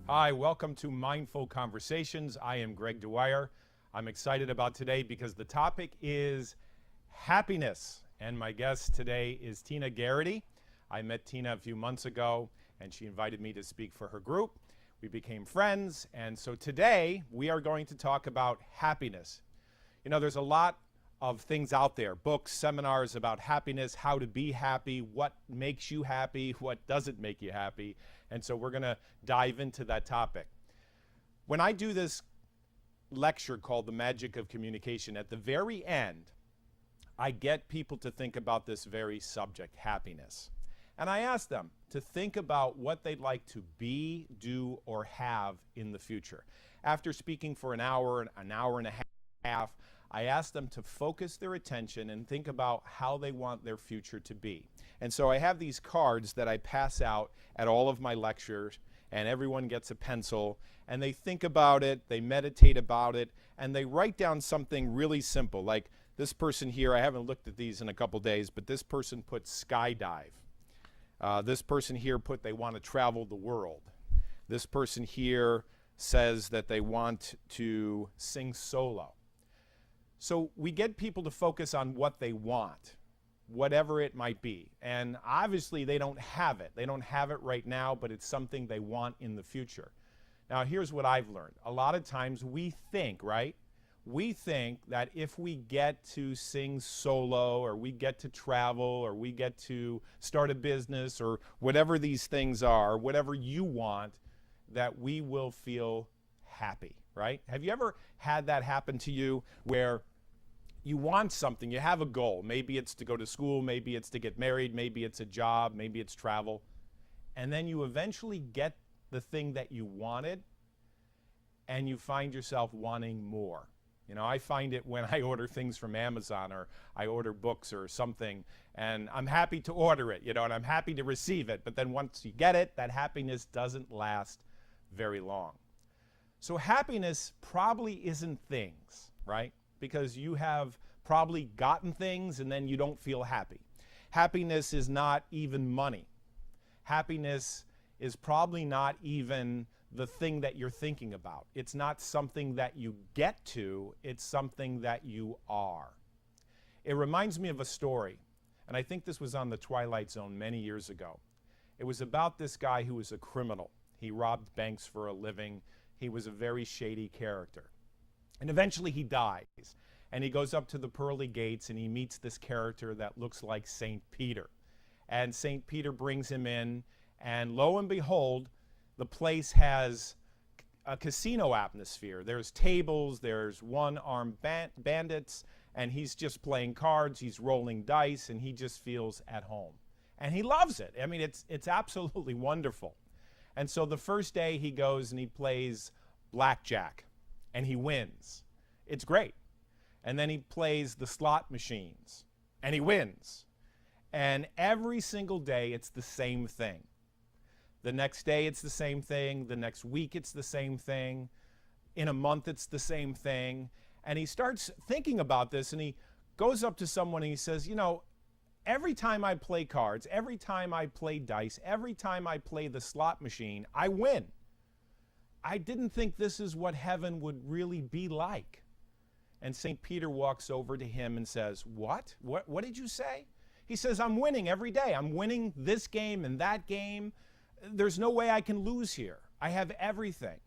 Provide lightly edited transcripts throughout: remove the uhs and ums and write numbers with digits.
Hi, welcome to Mindful Conversations. I am Greg Dwyer. I'm excited about today because the topic is happiness. And my guest today is Tina Garrity. I met Tina a few months ago and she invited me to speak for her group. We became friends, and so today we are going to talk about happiness. You know, there's a lot of things out there, books, seminars about happiness, how to be happy, what makes you happy, what doesn't make you happy. And so we're going to dive into that topic. When I do this lecture called The Magic of Communication, at the very end, I get people to think about this very subject, happiness. And I ask them to think about what they'd like to be, do, or have in the future. After speaking for an hour and a half, I ask them to focus their attention and think about how they want their future to be. And so I have these cards that I pass out at all of my lectures, and everyone gets a pencil, and they think about it, they meditate about it, and they write down something really simple. Like this person here, I haven't looked at these in a couple days, but this person put skydive. This person here put they want to travel the world. This person here says that they want to sing solo. So we get people to focus on what they want, whatever it might be. And obviously they don't have it. They don't have it right now, but it's something they want in the future. Now here's what I've learned. A lot of times we think, right? We think that if we get to sing solo, or we get to travel, or we get to start a business, or whatever these things are, whatever you want, that we will feel happy, right? Have you ever had that happen to you where you want something, you have a goal, maybe it's to go to school, maybe it's to get married, maybe it's a job, maybe it's travel, and then you eventually get the thing that you wanted and you find yourself wanting more. You know, I find it when I order things from Amazon, or I order books or something, and I'm happy to order it, you know, and I'm happy to receive it, but then once you get it, that happiness doesn't last very long. So happiness probably isn't things, right? Because you have probably gotten things and then you don't feel happy. Happiness is not even money. Happiness is probably not even the thing that you're thinking about. It's not something that you get to, it's something that you are. It reminds me of a story, and I think this was on the Twilight Zone many years ago. It was about this guy who was a criminal. He robbed banks for a living. He was a very shady character. And eventually he dies. And he goes up to the pearly gates and he meets this character that looks like St. Peter. And St. Peter brings him in, and lo and behold, the place has a casino atmosphere. There's tables, there's one-armed bandits, and he's just playing cards, he's rolling dice, and he just feels at home. And he loves it. I mean, it's absolutely wonderful. And so the first day he goes and he plays blackjack, and he wins. It's great. And then he plays the slot machines, and he wins. And every single day it's the same thing. The next day it's the same thing. The next week it's the same thing. In a month it's the same thing. And he starts thinking about this, and he goes up to someone and he says, you know, every time I play cards, every time I play dice, every time I play the slot machine, I win. I didn't think this is what heaven would really be like. And St. Peter walks over to him and says, What did you say? He says, I'm winning every day. I'm winning this game and that game. There's no way I can lose here. I have everything.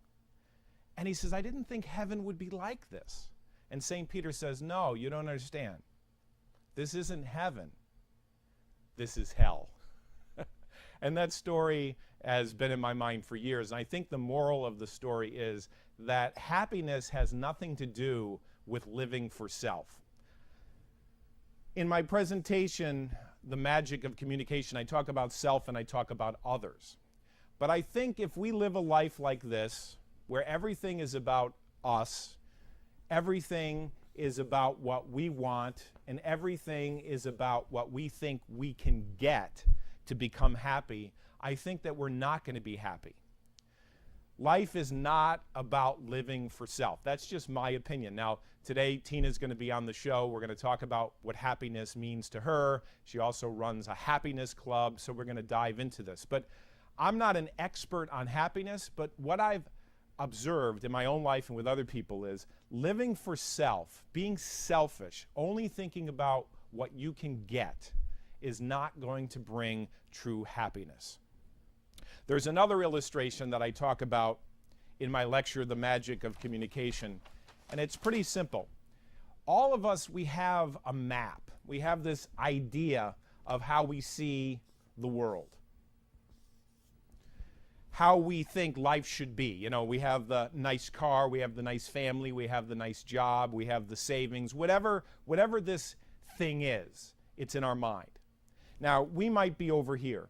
And he says, I didn't think heaven would be like this. And St. Peter says, no, you don't understand. This isn't heaven. This is hell. And that story has been in my mind for years. And I think the moral of the story is that happiness has nothing to do with living for self. In my presentation, The Magic of Communication, I talk about self and I talk about others. But I think if we live a life like this, where everything is about us, everything is about what we want, and everything is about what we think we can get to become happy, I think that we're not going to be happy. Life is not about living for self. That's just my opinion. Now, today, Tina's going to be on the show. We're going to talk about what happiness means to her. She also runs a happiness club, so we're going to dive into this. But I'm not an expert on happiness, but what I've observed in my own life and with other people is living for self, being selfish, only thinking about what you can get is not going to bring true happiness. There's another illustration that I talk about in my lecture, The Magic of Communication, and it's pretty simple. All of us, we have a map. We have this idea of how we see the world, how we think life should be. You know, we have the nice car, we have the nice family, we have the nice job, we have the savings, whatever this thing is, it's in our mind. Now, we might be over here.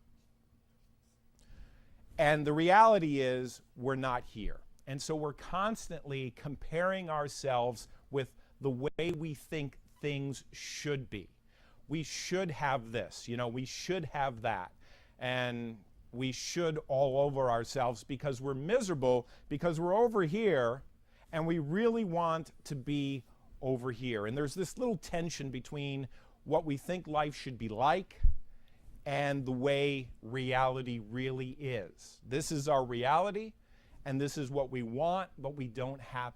And the reality is we're not here. And so we're constantly comparing ourselves with the way we think things should be. We should have this, you know, we should have that. And we should all over ourselves because we're miserable, because we're over here and we really want to be over here. And there's this little tension between what we think life should be like and the way reality really is. This is our reality, and this is what we want, but we don't have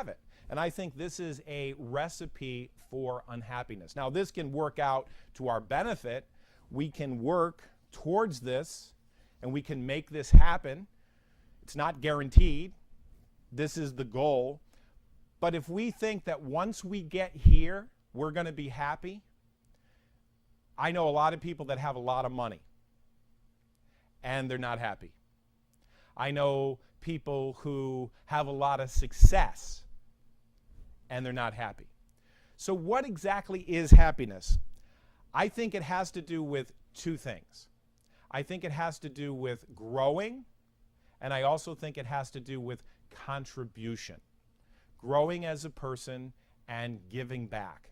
it. And I think this is a recipe for unhappiness. Now, this can work out to our benefit. We can work towards this, and we can make this happen. It's not guaranteed. This is the goal. But if we think that once we get here, we're going to be happy, I know a lot of people that have a lot of money and they're not happy. I know people who have a lot of success and they're not happy. So what exactly is happiness? I think it has to do with two things. I think it has to do with growing, and I also think it has to do with contribution. Growing as a person and giving back.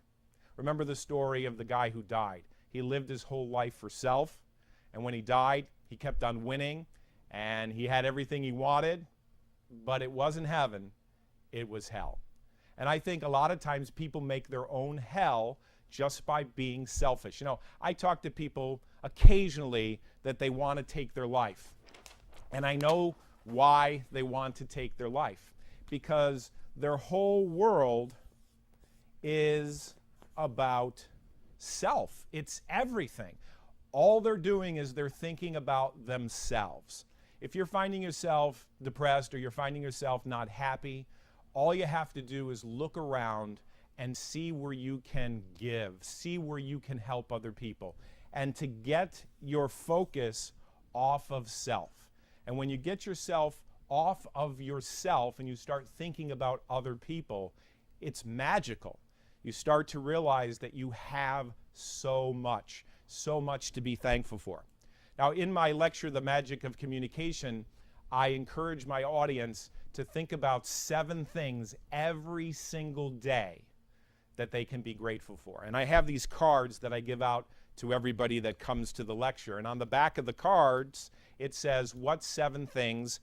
Remember the story of the guy who died. He lived his whole life for self, and when he died, he kept on winning, and he had everything he wanted, but it wasn't heaven, it was hell. And I think a lot of times people make their own hell just by being selfish. You know, I talk to people occasionally that they want to take their life, and I know why they want to take their life, because their whole world is about self. It's everything. All they're doing is they're thinking about themselves. If you're finding yourself depressed or you're finding yourself not happy, all you have to do is look around and see where you can give, see where you can help other people, and to get your focus off of self. And when you get yourself off of yourself and you start thinking about other people, it's magical. You start to realize that you have so much to be thankful for. Now, in my lecture, The Magic of Communication, I encourage my audience to think about 7 things every single day that they can be grateful for. And I have these cards that I give out to everybody that comes to the lecture. And on the back of the cards, it says, what 7 things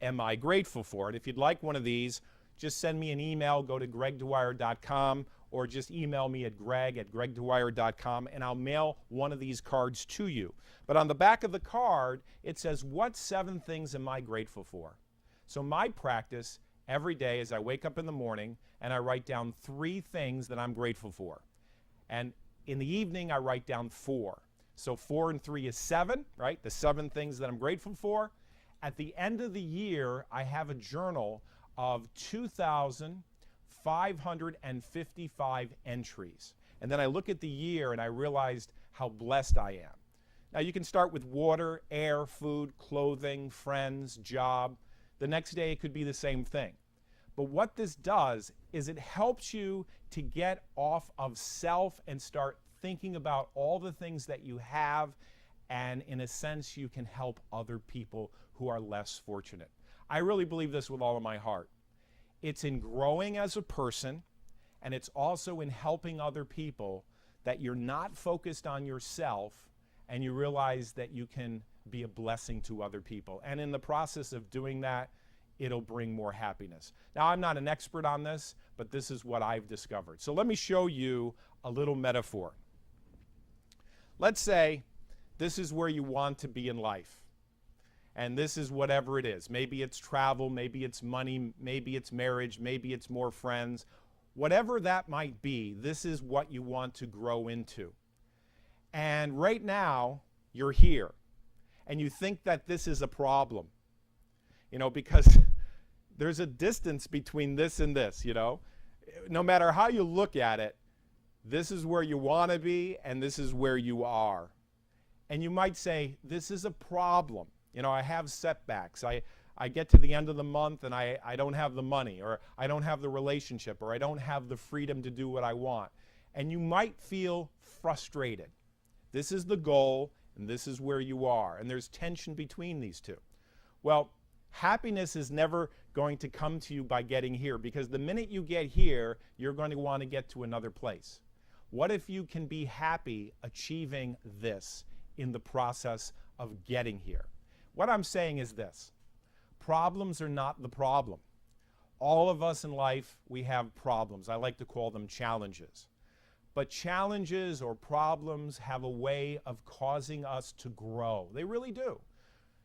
am I grateful for? And if you'd like one of these, just send me an email, go to gregdwyer.com, or just email me at greg@gregdwyer.com, and I'll mail one of these cards to you. But on the back of the card, it says, what 7 things am I grateful for? So my practice every day is I wake up in the morning and I write down 3 things that I'm grateful for. And in the evening, I write down 4. So 4 and 3 is 7, right? The 7 things that I'm grateful for. At the end of the year, I have a journal of 2,555 entries. And then I look at the year and I realized how blessed I am. Now you can start with water, air, food, clothing, friends, job. The next day it could be the same thing. But what this does is it helps you to get off of self and start thinking about all the things that you have, and in a sense you can help other people who are less fortunate. I really believe this with all of my heart. It's in growing as a person, and it's also in helping other people that you're not focused on yourself and you realize that you can be a blessing to other people. And in the process of doing that, it'll bring more happiness. Now, I'm not an expert on this, but this is what I've discovered. So let me show you a little metaphor. Let's say this is where you want to be in life. and this is whatever it is. Maybe it's travel, maybe it's money, maybe it's marriage, maybe it's more friends. Whatever that might be, this is what you want to grow into. And right now, you're here, and you think that this is a problem, because there's a distance between this and this, No matter how you look at it, this is where you want to be, and this is where you are. And you might say, this is a problem. I have setbacks. I get to the end of the month and I don't have the money, or I don't have the relationship, or I don't have the freedom to do what I want. And you might feel frustrated. This is the goal, and this is where you are. And there's tension between these two. Well, happiness is never going to come to you by getting here, because the minute you get here, you're going to want to get to another place. What if you can be happy achieving this in the process of getting here? What I'm saying is this: problems are not the problem. All of us in life, we have problems. I like to call them challenges. But challenges or problems have a way of causing us to grow. They really do.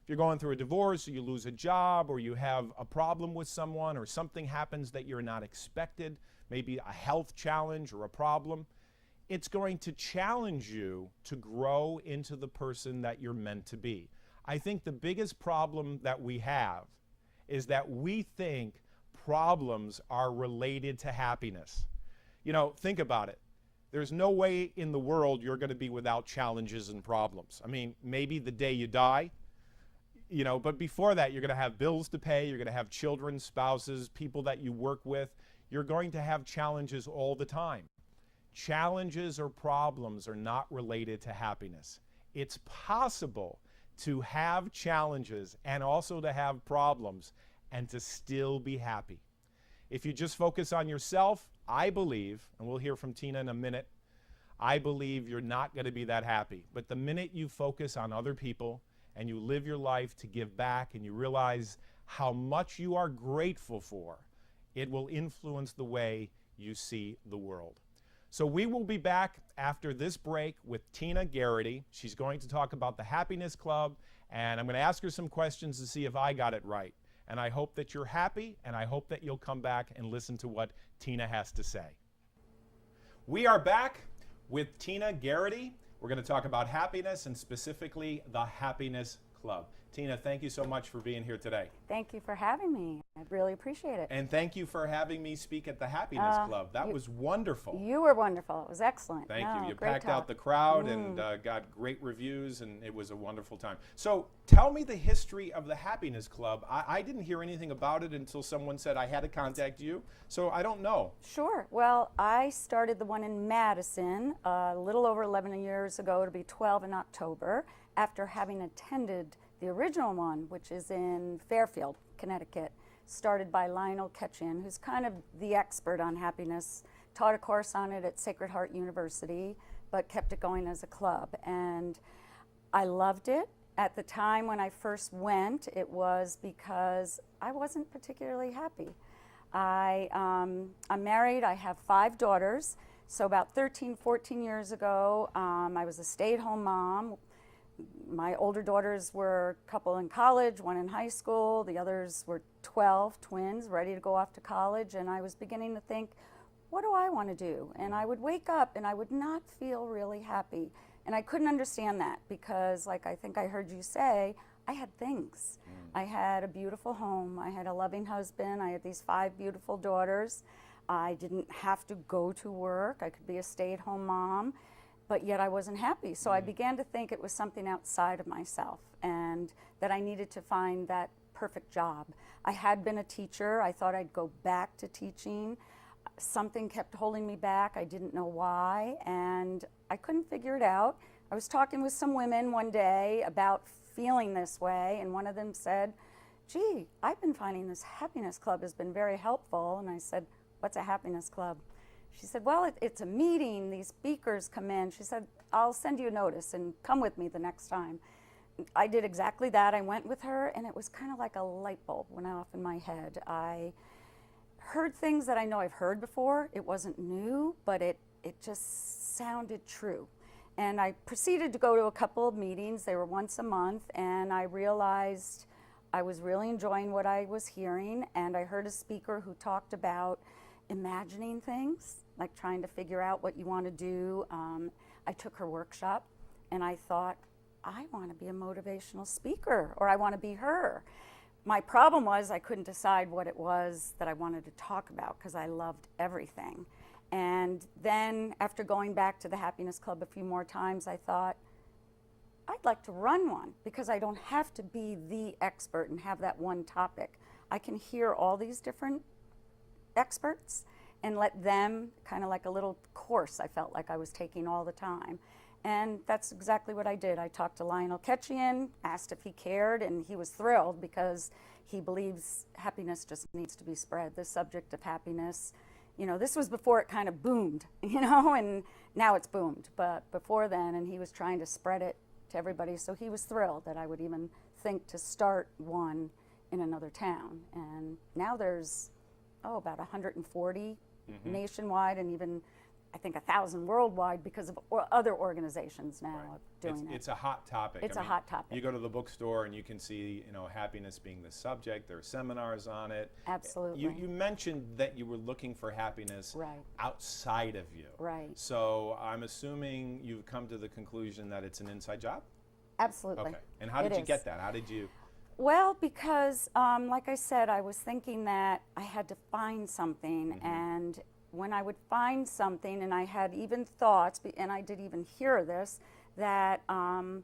If you're going through a divorce, or you lose a job, or you have a problem with someone, or something happens that you're not expected, maybe a health challenge or a problem, it's going to challenge you to grow into the person that you're meant to be. I think the biggest problem that we have is that we think problems are related to happiness. Think about it. There's no way in the world you're going to be without challenges and problems. I mean, maybe the day you die, but before that, you're going to have bills to pay, you're going to have children, spouses, people that you work with. You're going to have challenges all the time. Challenges or problems are not related to happiness. It's possible to have challenges and also to have problems and to still be happy. If you just focus on yourself, I believe, and we'll hear from Tina in a minute, I believe you're not going to be that happy. But the minute you focus on other people and you live your life to give back, and you realize how much you are grateful for, it will influence the way you see the world. So we will be back after this break with Tina Garrity. She's going to talk about the Happiness Club, and I'm going to ask her some questions to see if I got it right. And I hope that you're happy, and I hope that you'll come back and listen to what Tina has to say. We are back with Tina Garrity. We're going to talk about happiness, and specifically the Happiness Club. Tina, thank you so much for being here today. Thank you for having me. I really appreciate it. And thank you for having me speak at the Happiness Club. That was wonderful. You were wonderful. It was excellent. Thank you. You packed out the crowd and got great reviews, and it was a wonderful time. So tell me the history of the Happiness Club. I didn't hear anything about it until someone said I had to contact you, so I don't know. Sure. Well, I started the one in Madison a little over 11 years ago. It'll be 12 in October, after having attended the original one, which is in Fairfield, Connecticut, started by Lionel Ketchin, who's kind of the expert on happiness, taught a course on it at Sacred Heart University, but kept it going as a club. And I loved it. At the time when I first went, it was because I wasn't particularly happy. I'm married, I have 5 daughters, so about 13, 14 years ago, I was a stay-at-home mom. My older daughters were a couple in college, one in high school. The others were 12, twins, ready to go off to college. And I was beginning to think, what do I want to do? And I would wake up and I would not feel really happy. And I couldn't understand that because, like I think I heard you say, I had things. I had a beautiful home. I had a loving husband. I had these 5 beautiful daughters. I didn't have to go to work. I could be a stay-at-home mom. But yet I wasn't happy. So I began to think it was something outside of myself and that I needed to find that perfect job. I had been a teacher. I thought I'd go back to teaching. Something kept holding me back. I didn't know why, and I couldn't figure it out. I was talking with some women one day about feeling this way, and one of them said, gee, I've been finding this Happiness Club has been very helpful. And I said, what's a Happiness Club? She said, well, it's a meeting. These speakers come in. She said, I'll send you a notice and come with me the next time. I did exactly that. I went with her, and it was kind of like a light bulb went off in my head. I heard things that I know I've heard before. It wasn't new, but it just sounded true. And I proceeded to go to a couple of meetings. They were once a month, and I realized I was really enjoying what I was hearing. And I heard a speaker who talked about imagining things, like trying to figure out what you want to do. I took her workshop, and I thought, I want to be a motivational speaker, or I want to be her. My problem was I couldn't decide what it was that I wanted to talk about because I loved everything. And then after going back to the Happiness Club a few more times, I thought, I'd like to run one because I don't have to be the expert and have that one topic. I can hear all these different experts and let them, kind of like a little course I felt like I was taking all the time. And that's exactly what I did. I talked to Lionel Ketchian, asked if he cared, and he was thrilled because he believes happiness just needs to be spread. The subject of happiness, you know, this was before it kind of boomed, you know, and now it's boomed. But before then, and he was trying to spread it to everybody, so he was thrilled that I would even think to start one in another town. And now there's, about 140 nationwide, and even I think 1,000 worldwide because of other organizations now doing it. It's a hot topic. It's a hot topic. You go to the bookstore and you can see, you know, happiness being the subject. There are seminars on it. Absolutely. You mentioned that you were looking for happiness outside of you. Right. So I'm assuming you've come to the conclusion that it's an inside job? Absolutely. Okay. And how did you get that? How did you? Well, because like I said, I was thinking that I had to find something, and when I would find something, and I had even thoughts, and I did even hear this, that I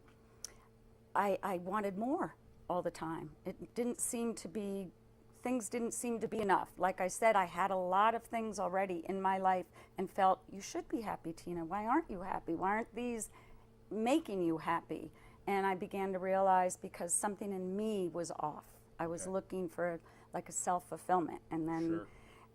wanted more all the time. It didn't seem to be, things didn't seem to be enough. Like I said, I had a lot of things already in my life and felt, you should be happy, Tina. Why aren't you happy? Why aren't these making you happy? And I began to realize because something in me was off. I was looking for like a self-fulfillment. And then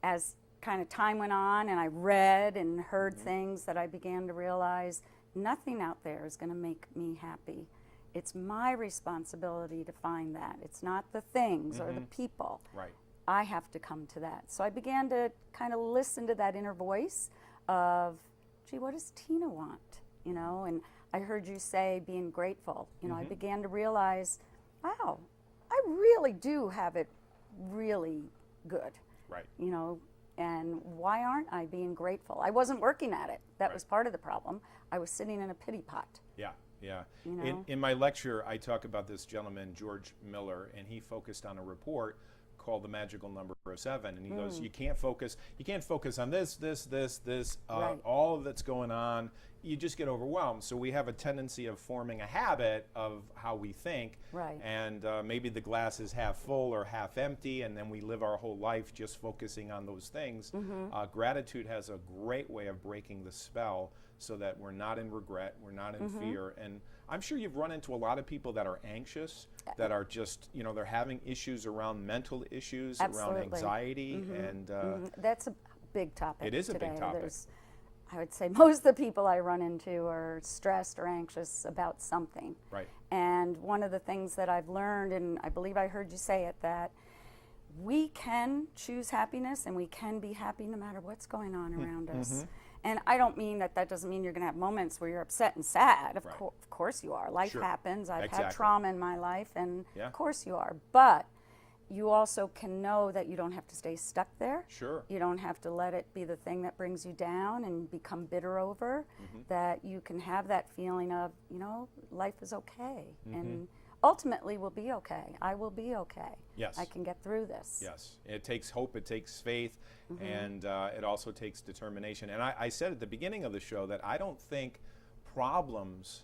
as kind of time went on and I read and heard things, that I began to realize nothing out there is going to make me happy. It's my responsibility to find that. It's not the things or the people. Right. I have to come to that. So I began to kind of listen to that inner voice of, gee, what does Tina want? You know, and I heard you say being grateful. You know, I began to realize, wow, I really do have it really good. Right. You know, and why aren't I being grateful? I wasn't working at it. That was part of the problem. I was sitting in a pity pot. Yeah, yeah. You know? In my lecture, I talk about this gentleman, George Miller, and he focused on a report called the magical number 7, and he goes, you can't focus on this, all of that's going on. You just get overwhelmed. So we have a tendency of forming a habit of how we think, and maybe the glass is half full or half empty, and then we live our whole life just focusing on those things. Gratitude has a great way of breaking the spell so that we're not in regret, we're not in fear. And I'm sure you've run into a lot of people that are anxious, that are just, you know, they're having issues around mental issues, around anxiety, and that's a big topic. It is today. a big topic. I would say most of the people I run into are stressed or anxious about something. Right. And one of the things that I've learned, and I believe I heard you say it, that we can choose happiness and we can be happy no matter what's going on around us. And I don't mean that doesn't mean you're going to have moments where you're upset and sad. Of course you are. Life happens. I've had trauma in my life, and of course you are. But you also can know that you don't have to stay stuck there. Sure. You don't have to let it be the thing that brings you down and become bitter over. That you can have that feeling of, you know, life is okay. And ultimately we'll be okay. I will be okay. Yes. I can get through this. Yes. It takes hope, it takes faith, and it also takes determination. And I said at the beginning of the show that I don't think problems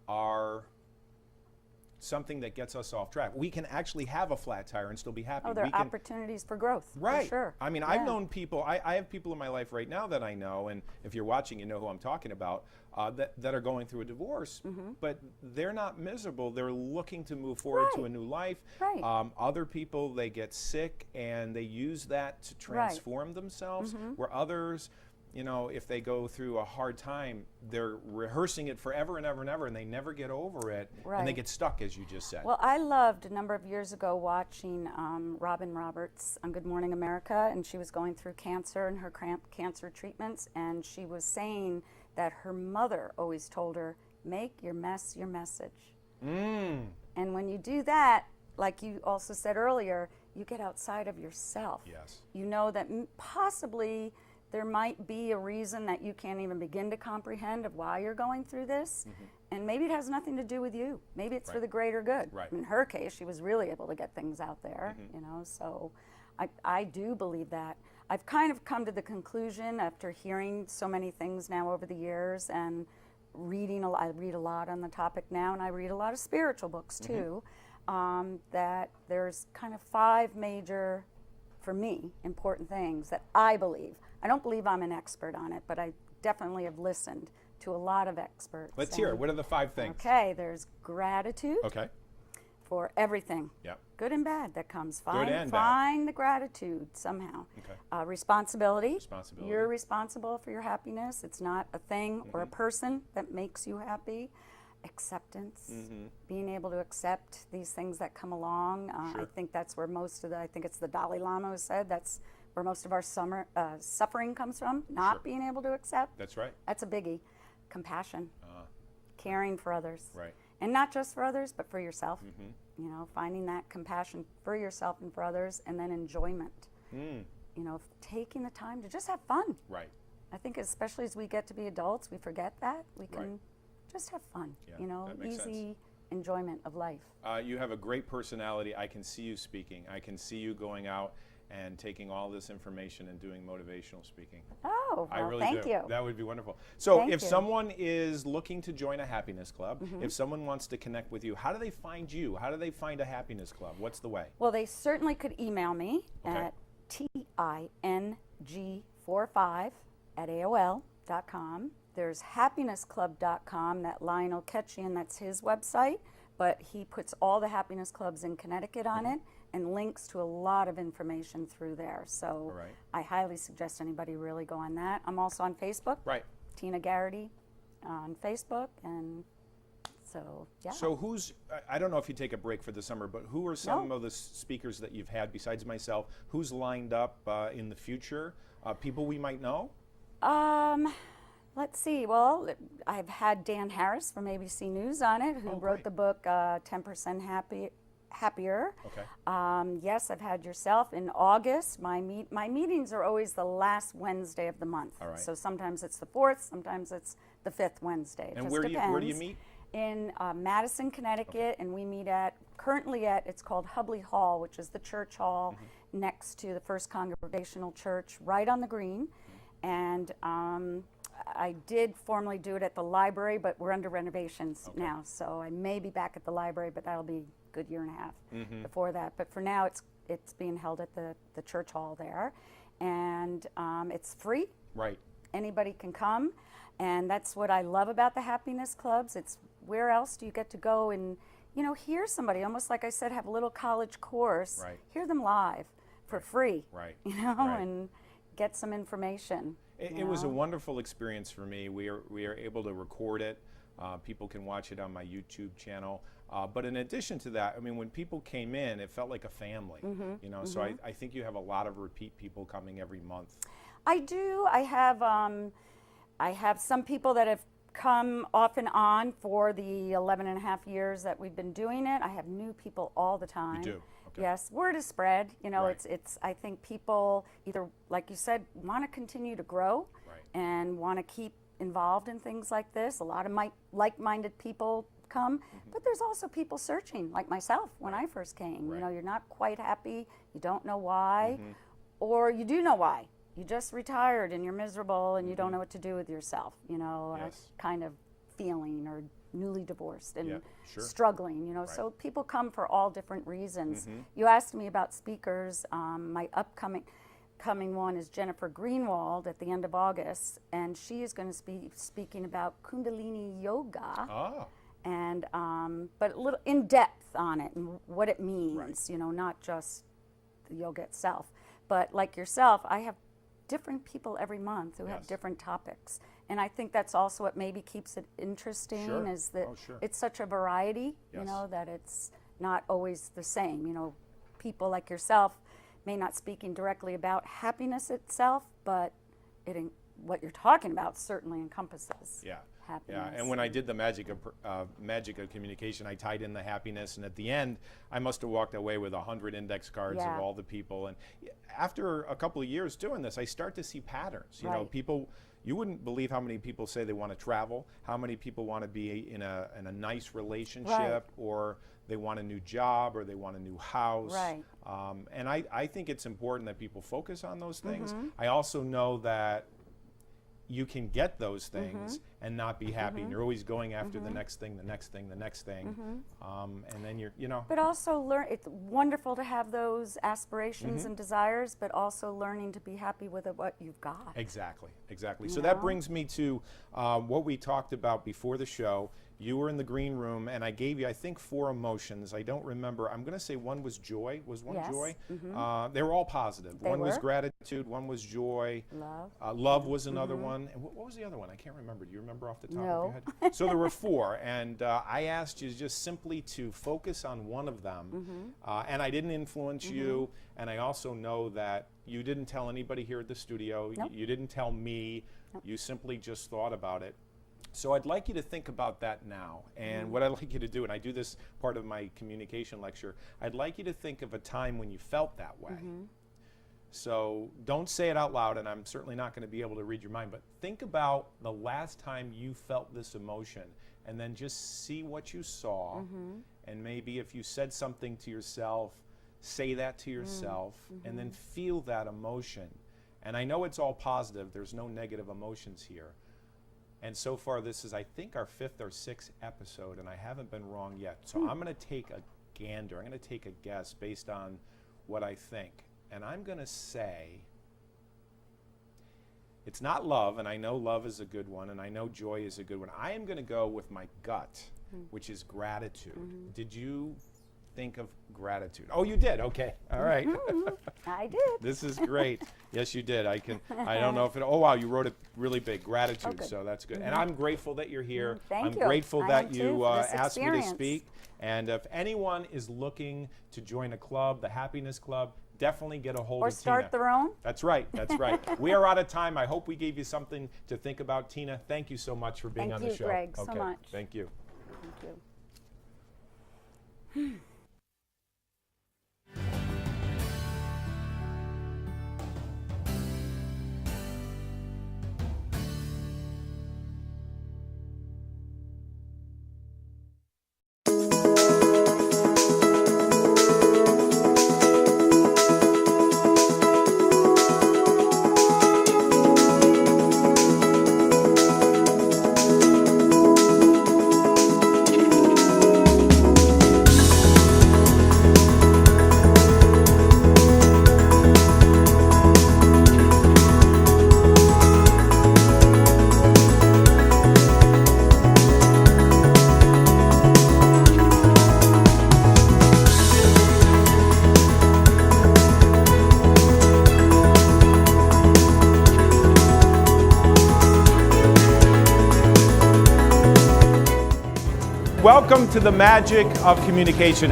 are something that gets us off track. We can actually have a flat tire and still be happy. Oh, there are opportunities for growth. Right. For sure. I mean, I've known people, I have people in my life right now that I know, and if you're watching, you know who I'm talking about, that are going through a divorce, but they're not miserable. They're looking to move forward to a new life. Right. Other people, they get sick and they use that to transform themselves, where others, you know, if they go through a hard time, they're rehearsing it forever and ever and ever, and they never get over it, and they Right. get stuck, as you just said. Well, I loved a number of years ago watching Robin Roberts on Good Morning America, and she was going through cancer and her cancer treatments, and she was saying that her mother always told her, make your mess your message. Mm. And when you do that, like you also said earlier, you get outside of yourself. Yes. You know that possibly there might be a reason that you can't even begin to comprehend of why you're going through this. And maybe it has nothing to do with you. Maybe it's for the greater good. Right. In her case, she was really able to get things out there, you know, so I do believe that. I've kind of come to the conclusion after hearing so many things now over the years and reading I read a lot on the topic now, and I read a lot of spiritual books too, that there's kind of 5 major, for me, important things that I believe. I don't believe I'm an expert on it, but I definitely have listened to a lot of experts. Let's hear it. What are the 5 things? Okay, there's gratitude Okay. for everything, Yep. good and bad that comes. Good and bad. Find the gratitude somehow. Okay. Responsibility. Responsibility. You're responsible for your happiness. It's not a thing or a person that makes you happy. Acceptance, being able to accept these things that come along. I Sure. think that's where I think it's the Dalai Lama who said that's where most of our suffering comes from, not Sure. being able to accept. That's right. That's a biggie. Compassion, caring for others. Right. And not just for others, but for yourself. You know, finding that compassion for yourself and for others, and then enjoyment. You know, taking the time to just have fun. Right. I think especially as we get to be adults, we forget that. We can just have fun, Yeah, you know, that makes sense. easy enjoyment of life. You have a great personality. I can see you speaking. I can see you going out and taking all this information and doing motivational speaking. Oh, I well, really thank do. you. That would be wonderful. So Thank if you. someone is looking to join a happiness club, if someone wants to connect with you, how do they find you? How do they find a happiness club? What's the way? Well, they certainly could email me Okay. at ting45@aol.com. There's happinessclub.com that Lionel Ketchian, that's his website, but he puts all the happiness clubs in Connecticut on it and links to a lot of information through there. So All right. I highly suggest anybody really go on that. I'm also on Facebook, Right. Tina Garrity on Facebook, and so yeah. So I don't know if you take a break for the summer, but who are some of the speakers that you've had besides myself? Who's lined up in the future? People we might know? Let's see. Well, I've had Dan Harris from ABC News on it, who Oh, wrote great. the book 10% Happier. Okay. Yes, I've had yourself in August. My meetings are always the last Wednesday of the month. All right. So sometimes it's the 4th, sometimes it's the 5th Wednesday. It And just where do you depends. meet? In Madison, Connecticut, and we meet currently at, it's called Hubley Hall, which is the church hall next to the First Congregational Church, right on the green. And I did formerly do it at the library, but we're under renovations now, so I may be back at the library, but that'll be a good year and a half before that. But for now, it's being held at the church hall there, and it's free. Right. Anybody can come, and that's what I love about the happiness clubs. It's where else do you get to go and, you know, hear somebody, almost like I said, have a little college course, Right. hear them live for free, Right. you know, Right. and get some information. It was a wonderful experience for me. We are able to record it. People can watch it on my YouTube channel. But in addition to that, I mean, when people came in, it felt like a family. You know, so I think you have a lot of repeat people coming every month. I do. I have some people that have come off and on for the 11 and a half years that we've been doing it. I have new people all the time. You do? Okay. Yes, word is spread. You know, Right. it's. I think people either, like you said, want to continue to grow Right. and want to keep involved in things like this. A lot of like-minded people come, but there's also people searching, like myself when I first came. Right. You know, you're not quite happy, you don't know why, or you do know why. You just retired and you're miserable and you don't know what to do with yourself. You know, Yes. kind of feeling, or newly divorced and Yeah, sure. struggling, you know, so people come for all different reasons. You asked me about speakers. My upcoming one is Jennifer Greenwald at the end of August, and she is going to be speaking about Kundalini Yoga, Ah, and but a little in depth on it and what it means, Right. you know, not just the yoga itself. But like yourself, I have different people every month who have Yes. different topics. And I think that's also what maybe keeps it interesting Sure. is that Oh, sure. it's such a variety, you Yes. know, that it's not always the same. You know, people like yourself may not speaking directly about happiness itself, but what you're talking about certainly encompasses Yeah. happiness. Yeah, and when I did the magic of communication, I tied in the happiness, and at the end, I must have walked away with 100 index cards Yeah. of all the people. And after a couple of years doing this, I start to see patterns. You know, Right. people. You wouldn't believe how many people say they want to travel, how many people want to be in a nice relationship, or they want a new job, or they want a new house. Right. And I think it's important that people focus on those things. I also know that you can get those things and not be happy. And you're always going after the next thing, the next thing, the next thing. And then you're, you know. But also it's wonderful to have those aspirations and desires, but also learning to be happy with what you've got. Exactly, exactly. You So that know? brings me to what we talked about before the show. You were in the green room, and I gave you, I think, 4 emotions. I don't remember. I'm going to say one was joy. Was one Yes. joy? They were all positive. They one was were. gratitude. One was joy. Love. Love was another one. And what was the other one? I can't remember. Do you remember off the top No. of your head? So there were 4, and I asked you just simply to focus on one of them. And I didn't influence you, and I also know that you didn't tell anybody here at the studio. Nope. You didn't tell me. You simply just thought about it. So I'd like you to think about that now. And what I'd like you to do, and I do this part of my communication lecture, I'd like you to think of a time when you felt that way. So don't say it out loud, and I'm certainly not going to be able to read your mind, but think about the last time you felt this emotion, and then just see what you saw. And maybe if you said something to yourself, say that to yourself, and then feel that emotion. And I know it's all positive. There's no negative emotions here. And so far, this is, I think, our 5th or 6th episode, and I haven't been wrong yet. So I'm going to take a gander. I'm going to take a guess based on what I think. And I'm going to say it's not love, and I know love is a good one, and I know joy is a good one. I am going to go with my gut, which is gratitude. Did you think of gratitude? Oh, you did. Okay. All right. I did. This is great. Yes, you did. I don't know if it, oh wow, you wrote it really big. Gratitude, good. so that's good. And I'm grateful that you're here. Thank I'm you. grateful I that am you too for this asked me to experience. speak. And if anyone is looking to join a club, the Happiness Club, definitely get a hold Or of Tina. start their own. That's right. That's right. We are out of time. I hope we gave you something to think about. Tina, thank you so much for being Thank on the you, show. Greg, so Okay. much. Thank you. Thank you. Welcome to the magic of communication.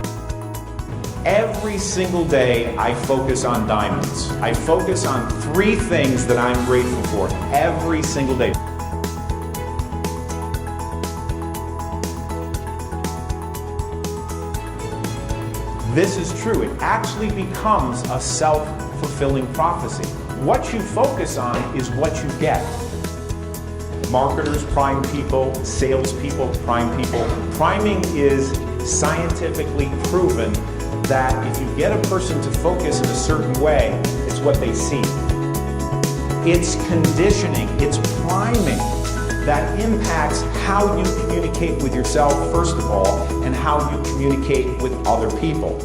Every single day, I focus on diamonds. I focus on 3 things that I'm grateful for every single day. This is true. It actually becomes a self-fulfilling prophecy. What you focus on is what you get. Marketers prime people, salespeople prime people. Priming is scientifically proven that if you get a person to focus in a certain way, it's what they see. It's conditioning, it's priming that impacts how you communicate with yourself, first of all, and how you communicate with other people.